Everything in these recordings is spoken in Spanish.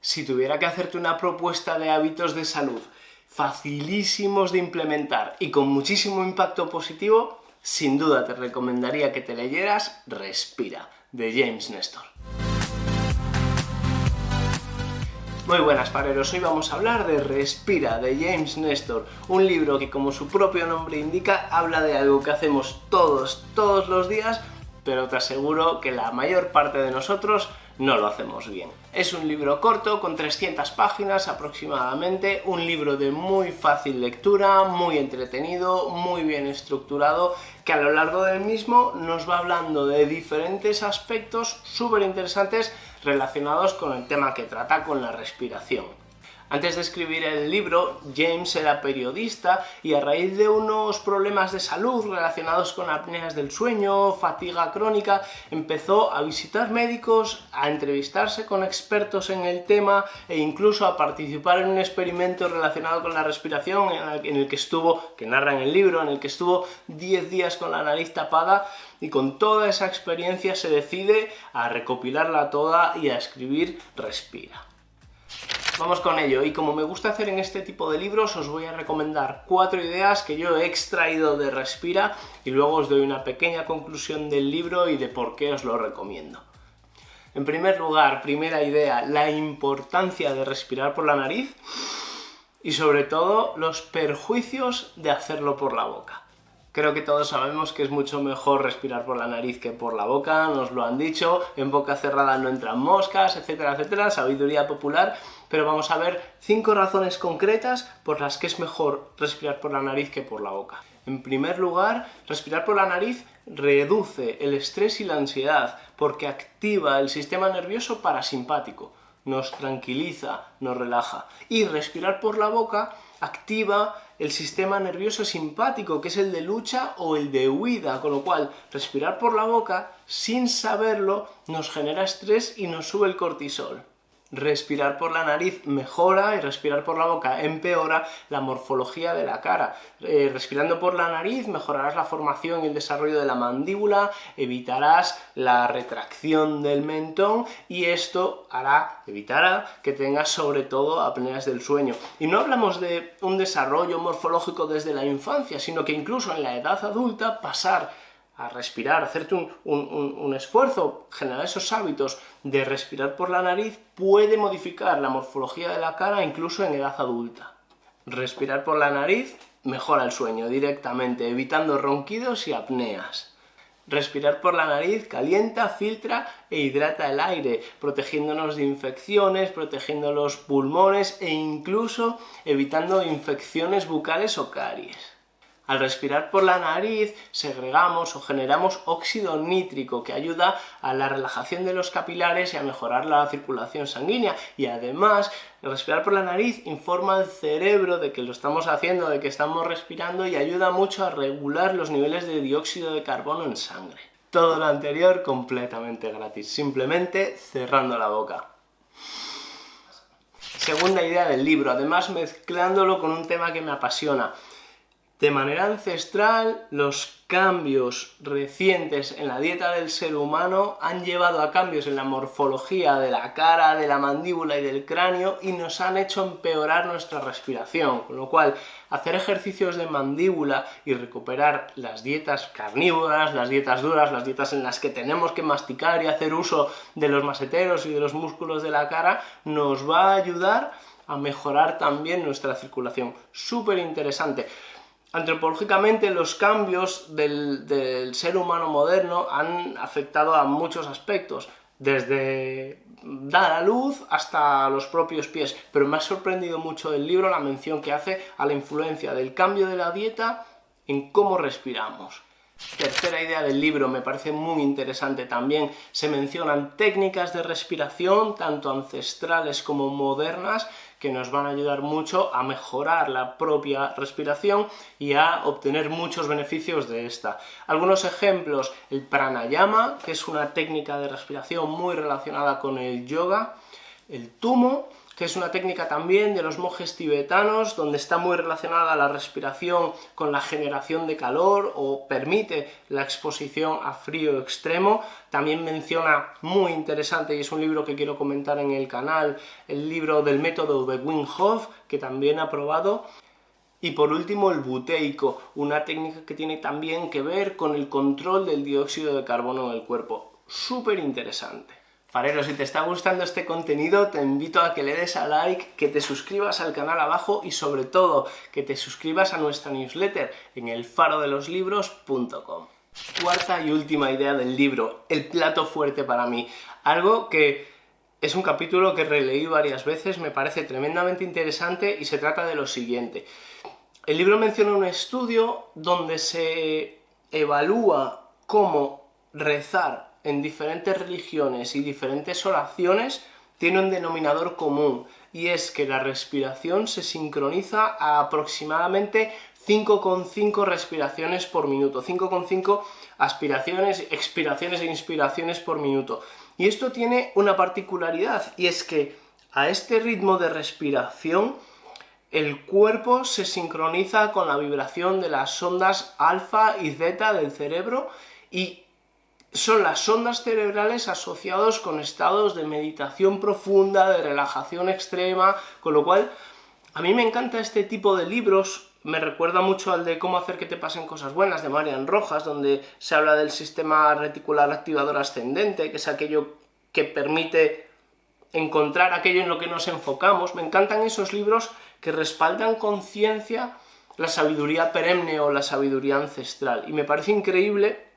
Si tuviera que hacerte una propuesta de hábitos de salud facilísimos de implementar y con muchísimo impacto positivo, sin duda te recomendaría que te leyeras Respira, de James Nestor. Muy buenas fareros, hoy vamos a hablar de Respira, de James Nestor, un libro que, como su propio nombre indica, habla de algo que hacemos todos los días, pero te aseguro que la mayor parte de nosotros no lo hacemos bien. Es un libro corto, con 300 páginas aproximadamente, un libro de muy fácil lectura, muy entretenido, muy bien estructurado, que a lo largo del mismo nos va hablando de diferentes aspectos súper interesantes relacionados con el tema que trata, con la respiración. Antes de escribir el libro, James era periodista y a raíz de unos problemas de salud relacionados con apneas del sueño, fatiga crónica, empezó a visitar médicos, a entrevistarse con expertos en el tema e incluso a participar en un experimento relacionado con la respiración en el que estuvo, que narra en el libro, en el que estuvo 10 días con la nariz tapada, y con toda esa experiencia se decide a recopilarla toda y a escribir Respira. Vamos con ello, y como me gusta hacer en este tipo de libros, os voy a recomendar 4 ideas que yo he extraído de Respira y luego os doy una pequeña conclusión del libro y de por qué os lo recomiendo. En primer lugar, primera idea, la importancia de respirar por la nariz y sobre todo los perjuicios de hacerlo por la boca. Creo que todos sabemos que es mucho mejor respirar por la nariz que por la boca, nos lo han dicho, en boca cerrada no entran moscas, etcétera, etcétera, sabiduría popular, pero vamos a ver 5 razones concretas por las que es mejor respirar por la nariz que por la boca. En primer lugar, respirar por la nariz reduce el estrés y la ansiedad porque activa el sistema nervioso parasimpático, nos tranquiliza, nos relaja, y respirar por la boca activa el sistema nervioso simpático, que es el de lucha o el de huida, con lo cual respirar por la boca, sin saberlo, nos genera estrés y nos sube el cortisol. Respirar por la nariz mejora y respirar por la boca empeora la morfología de la cara. Respirando por la nariz mejorarás la formación y el desarrollo de la mandíbula, evitarás la retracción del mentón y esto evitará que tengas sobre todo apneas del sueño. Y no hablamos de un desarrollo morfológico desde la infancia, sino que incluso en la edad adulta pasar a respirar, hacerte un esfuerzo, generar esos hábitos de respirar por la nariz puede modificar la morfología de la cara incluso en edad adulta. Respirar por la nariz mejora el sueño directamente, evitando ronquidos y apneas. Respirar por la nariz calienta, filtra e hidrata el aire, protegiéndonos de infecciones, protegiendo los pulmones e incluso evitando infecciones bucales o caries. Al respirar por la nariz segregamos o generamos óxido nítrico que ayuda a la relajación de los capilares y a mejorar la circulación sanguínea, y además respirar por la nariz informa al cerebro de que lo estamos haciendo, de que estamos respirando, y ayuda mucho a regular los niveles de dióxido de carbono en sangre. Todo lo anterior completamente gratis, simplemente cerrando la boca. Segunda idea del libro, además mezclándolo con un tema que me apasiona. De manera ancestral, los cambios recientes en la dieta del ser humano han llevado a cambios en la morfología de la cara, de la mandíbula y del cráneo y nos han hecho empeorar nuestra respiración, con lo cual hacer ejercicios de mandíbula y recuperar las dietas carnívoras, las dietas duras, las dietas en las que tenemos que masticar y hacer uso de los maseteros y de los músculos de la cara, nos va a ayudar a mejorar también nuestra circulación. Súper interesante. Antropológicamente, los cambios del ser humano moderno han afectado a muchos aspectos, desde dar a luz hasta los propios pies, pero me ha sorprendido mucho del libro la mención que hace a la influencia del cambio de la dieta en cómo respiramos. Tercera idea del libro, me parece muy interesante también, se mencionan técnicas de respiración, tanto ancestrales como modernas, que nos van a ayudar mucho a mejorar la propia respiración y a obtener muchos beneficios de esta. Algunos ejemplos: el pranayama, que es una técnica de respiración muy relacionada con el yoga; el tumo, que es una técnica también de los monjes tibetanos, donde está muy relacionada la respiración con la generación de calor o permite la exposición a frío extremo. También menciona, muy interesante, y es un libro que quiero comentar en el canal, el libro del método de Wim Hof, que también ha probado. Y por último el buteico, una técnica que tiene también que ver con el control del dióxido de carbono en el cuerpo. Súper interesante. Farero, si te está gustando este contenido, te invito a que le des a like, que te suscribas al canal abajo y sobre todo que te suscribas a nuestra newsletter en elfarodeloslibros.com. Cuarta y última idea del libro, el plato fuerte para mí. Algo que es un capítulo que releí varias veces, me parece tremendamente interesante y se trata de lo siguiente. El libro menciona un estudio donde se evalúa cómo rezar en diferentes religiones y diferentes oraciones tiene un denominador común, y es que la respiración se sincroniza a aproximadamente 5,5 respiraciones por minuto, 5,5 aspiraciones, expiraciones e inspiraciones por minuto. Y esto tiene una particularidad, y es que a este ritmo de respiración el cuerpo se sincroniza con la vibración de las ondas alfa y zeta del cerebro, y son las ondas cerebrales asociadas con estados de meditación profunda, de relajación extrema, con lo cual a mí me encanta este tipo de libros. Me recuerda mucho al de Cómo hacer que te pasen cosas buenas, de Marian Rojas, donde se habla del sistema reticular activador ascendente, que es aquello que permite encontrar aquello en lo que nos enfocamos. Me encantan esos libros que respaldan con ciencia la sabiduría perenne o la sabiduría ancestral. Y me parece increíble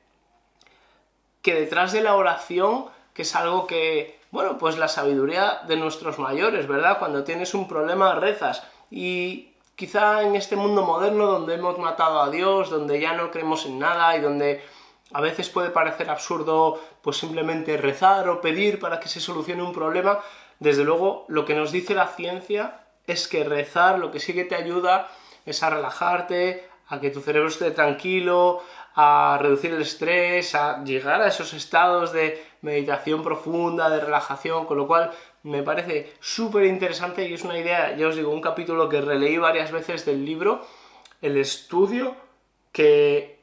que detrás de la oración, que es algo que, bueno, pues la sabiduría de nuestros mayores, ¿verdad? Cuando tienes un problema, rezas. Y quizá en este mundo moderno donde hemos matado a Dios, donde ya no creemos en nada y donde a veces puede parecer absurdo pues simplemente rezar o pedir para que se solucione un problema, desde luego lo que nos dice la ciencia es que rezar lo que sí que te ayuda es a relajarte, a que tu cerebro esté tranquilo, a reducir el estrés, a llegar a esos estados de meditación profunda, de relajación, con lo cual me parece súper interesante y es una idea, ya os digo, un capítulo que releí varias veces del libro, el estudio que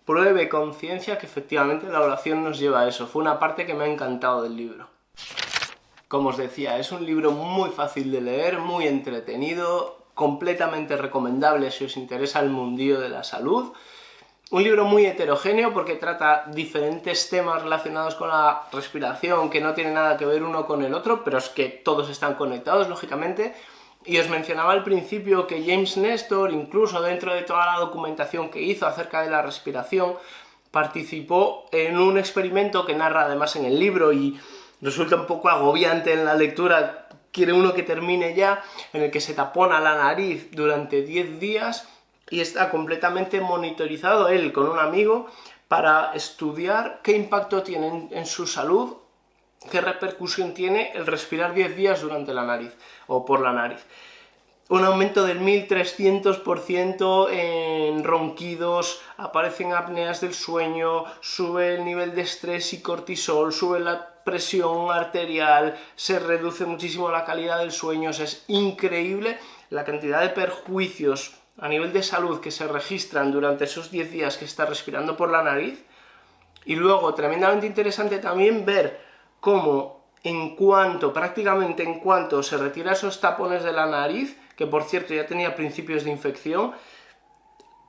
pruebe con ciencia que efectivamente la oración nos lleva a eso. Fue una parte que me ha encantado del libro. Como os decía, es un libro muy fácil de leer, muy entretenido, completamente recomendable si os interesa el mundillo de la salud. Un libro muy heterogéneo porque trata diferentes temas relacionados con la respiración que no tienen nada que ver uno con el otro, pero es que todos están conectados, lógicamente. Y os mencionaba al principio que James Nestor, incluso dentro de toda la documentación que hizo acerca de la respiración, participó en un experimento que narra además en el libro y resulta un poco agobiante en la lectura, quiere uno que termine ya, en el que se tapona la nariz durante 10 días y está completamente monitorizado él con un amigo para estudiar qué impacto tiene en su salud, qué repercusión tiene el respirar 10 días durante la nariz o por la nariz. Un aumento del 1300% en ronquidos, aparecen apneas del sueño, sube el nivel de estrés y cortisol, sube la presión arterial, se reduce muchísimo la calidad del sueño. O sea, es increíble la cantidad de perjuicios a nivel de salud que se registran durante esos 10 días que está respirando por la nariz. Y luego, tremendamente interesante también ver cómo prácticamente en cuanto se retira esos tapones de la nariz, que por cierto ya tenía principios de infección,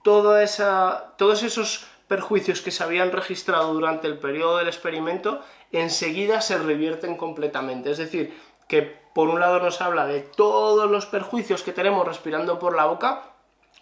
todos esos perjuicios que se habían registrado durante el periodo del experimento enseguida se revierten completamente. Es decir, que por un lado nos habla de todos los perjuicios que tenemos respirando por la boca,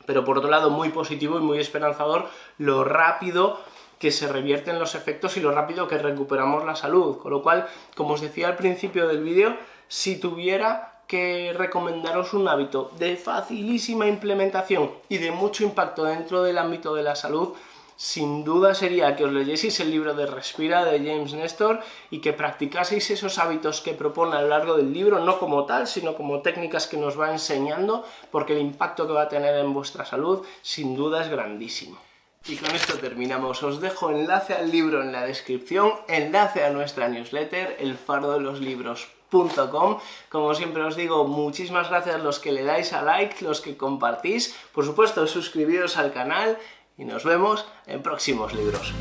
pero por otro lado muy positivo y muy esperanzador lo rápido que se revierten los efectos y lo rápido que recuperamos la salud. Con lo cual, como os decía al principio del vídeo, si tuviera que recomendaros un hábito de facilísima implementación y de mucho impacto dentro del ámbito de la salud, sin duda sería que os leyeseis el libro de Respira de James Nestor y que practicaseis esos hábitos que propone a lo largo del libro, no como tal, sino como técnicas que nos va enseñando, porque el impacto que va a tener en vuestra salud sin duda es grandísimo. Y con esto terminamos. Os dejo enlace al libro en la descripción, enlace a nuestra newsletter, elfarodeloslibros.com. www.jaimesnestor.com. Como siempre os digo, muchísimas gracias a los que le dais a like, los que compartís, por supuesto suscribiros al canal y nos vemos en próximos libros.